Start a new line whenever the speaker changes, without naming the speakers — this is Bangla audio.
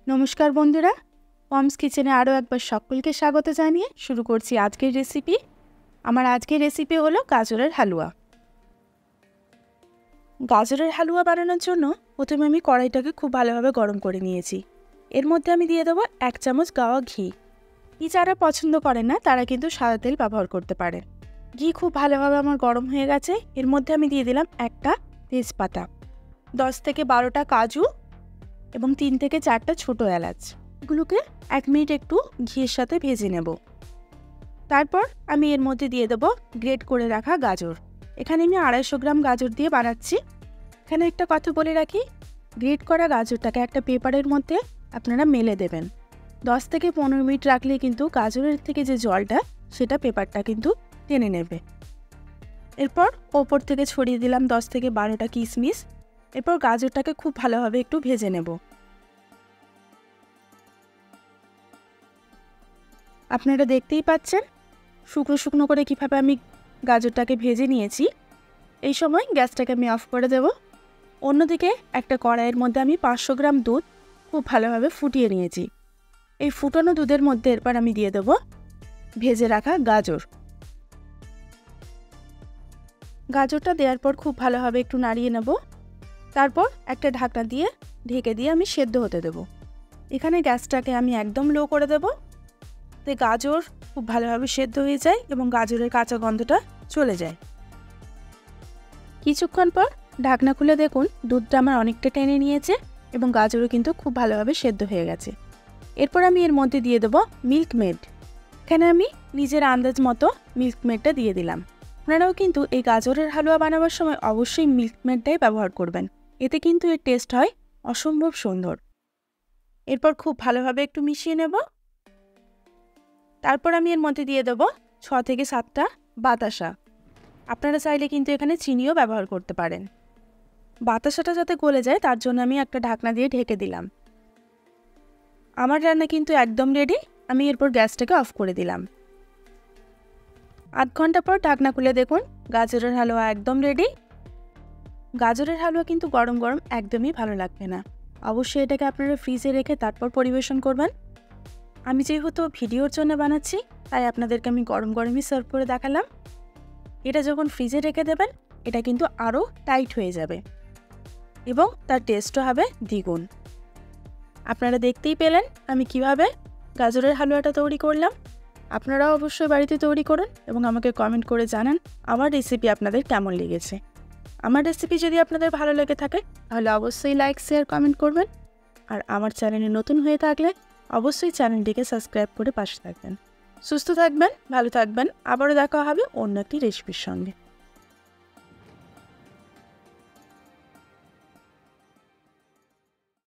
নমস্কার বন্ধুরা, পমস কিচেনে আরও একবার সকলকে স্বাগত জানিয়ে শুরু করছি আজকের রেসিপি। আমার আজকের রেসিপি হলো গাজরের হালুয়া। গাজরের হালুয়া বানানোর জন্য প্রথমে আমি কড়াইটাকে খুব ভালোভাবে গরম করে নিয়েছি। এর মধ্যে আমি দিয়ে দেবো 1 চামচ গাওয়া ঘি। ঘি যারা পছন্দ করেন না তারা কিন্তু সাদা তেল ব্যবহার করতে পারেন। ঘি খুব ভালোভাবে আমার গরম হয়ে গেছে। এর মধ্যে আমি দিয়ে দিলাম একটা তেজপাতা, 10 থেকে 12টা কাজু এবং 3 থেকে 4টা ছোটো এলাচ। এগুলোকে 1 মিনিট একটু ঘিয়ের সাথে ভেজে নেব। তারপর আমি এর মধ্যে দিয়ে দেব গ্রেট করে রাখা গাজর। এখানে আমি 250 গ্রাম গাজর দিয়ে বানাচ্ছি। এখানে একটা কথা বলে রাখি, গ্রেট করা গাজরটাকে একটা পেপারের মধ্যে আপনারা মেলে দেবেন। 10 থেকে 15 মিনিট রাখলে কিন্তু গাজরের থেকে যে জলটা সেটা পেপারটা কিন্তু টেনে নেবে। এরপর ওপর থেকে ছড়িয়ে দিলাম 10 থেকে 12টা কিশমিশ। এরপর গাজরটাকে খুব ভালোভাবে একটু ভেজে নেব। আপনারা দেখতেই পাচ্ছেন শুকনো শুকনো করে কীভাবে আমি গাজরটাকে ভেজে নিয়েছি। এই সময় গ্যাসটাকে আমি অফ করে দেব। অন্যদিকে একটা কড়াইয়ের মধ্যে আমি 500 গ্রাম দুধ খুব ভালোভাবে ফুটিয়ে নিয়েছি। এই ফুটানো দুধের মধ্যে এরপর আমি দিয়ে দেব ভেজে রাখা গাজর। গাজরটা দেওয়ার পর খুব ভালোভাবে একটু নাড়িয়ে নেব। তারপর একটা ঢাকনা দিয়ে ঢেকে দিয়ে আমি সেদ্ধ হতে দেব। এখানে গ্যাসটাকে আমি একদম লো করে দেব, তো গাজর খুব ভালোভাবে সেদ্ধ হয়ে যায় এবং গাজরের কাঁচা গন্ধটা চলে যায়। কিছুক্ষণ পর ঢাকনা খুলে দেখুন দুধটা আমার অনেকটা টেনে নিয়েছে এবং গাজরও কিন্তু খুব ভালোভাবে সেদ্ধ হয়ে গেছে। এরপর আমি এর মধ্যে দিয়ে দেব মিল্ক মেড। এখানে আমি নিজের আন্দাজ মতো মিল্ক মেডটা দিয়ে দিলাম। আপনারাও কিন্তু এই গাজরের হালুয়া বানাবার সময় অবশ্যই মিল্ক মেডটাই ব্যবহার করবেন, এতে কিন্তু এর টেস্ট হয় অসম্ভব সুন্দর। এরপর খুব ভালোভাবে একটু মিশিয়ে নেব। তারপর আমি এর মধ্যে দিয়ে দেবো 6 থেকে 7টা বাতাসা। আপনারা চাইলে কিন্তু এখানে চিনিও ব্যবহার করতে পারেন। বাতাসাটা যাতে গলে যায় তার জন্য আমি একটা ঢাকনা দিয়ে ঢেকে দিলাম। আমার রান্না কিন্তু একদম রেডি। আমি এরপর গ্যাসটাকে অফ করে দিলাম। আধ ঘন্টা পর ঢাকনা খুলে দেখুন গাজরের হালুয়া একদম রেডি। গাজরের হালুয়া কিন্তু গরম গরম একদমই ভালো লাগবে না। অবশ্যই এটাকে আপনারা ফ্রিজে রেখে তারপর পরিবেশন করবেন। আমি যেহেতু ভিডিওর জন্য বানাচ্ছি তাই আপনাদেরকে আমি গরম গরমই সার্ভ করে দেখালাম। এটা যখন ফ্রিজে রেখে দেবেন এটা কিন্তু আরও টাইট হয়ে যাবে এবং তার টেস্টও হবে দ্বিগুণ। আপনারা দেখতেই পেলেন আমি কিভাবে গাজরের হালুয়াটা তৈরি করলাম। আপনারাও অবশ্যই বাড়িতে তৈরি করুন এবং আমাকে কমেন্ট করে জানান আমার রেসিপি আপনাদের কেমন লেগেছে। আমার রেসিপি যদি আপনাদের ভালো লেগে থাকে তাহলে অবশ্যই লাইক, শেয়ার, কমেন্ট করবেন। আর আমার চ্যানেলে নতুন হয়ে থাকলে অবশ্যই চ্যানেলটিকে সাবস্ক্রাইব করে পাশে থাকবেন। সুস্থ থাকবেন, ভালো থাকবেন। আবারও দেখা হবে অন্য একটি রেসিপির সঙ্গে।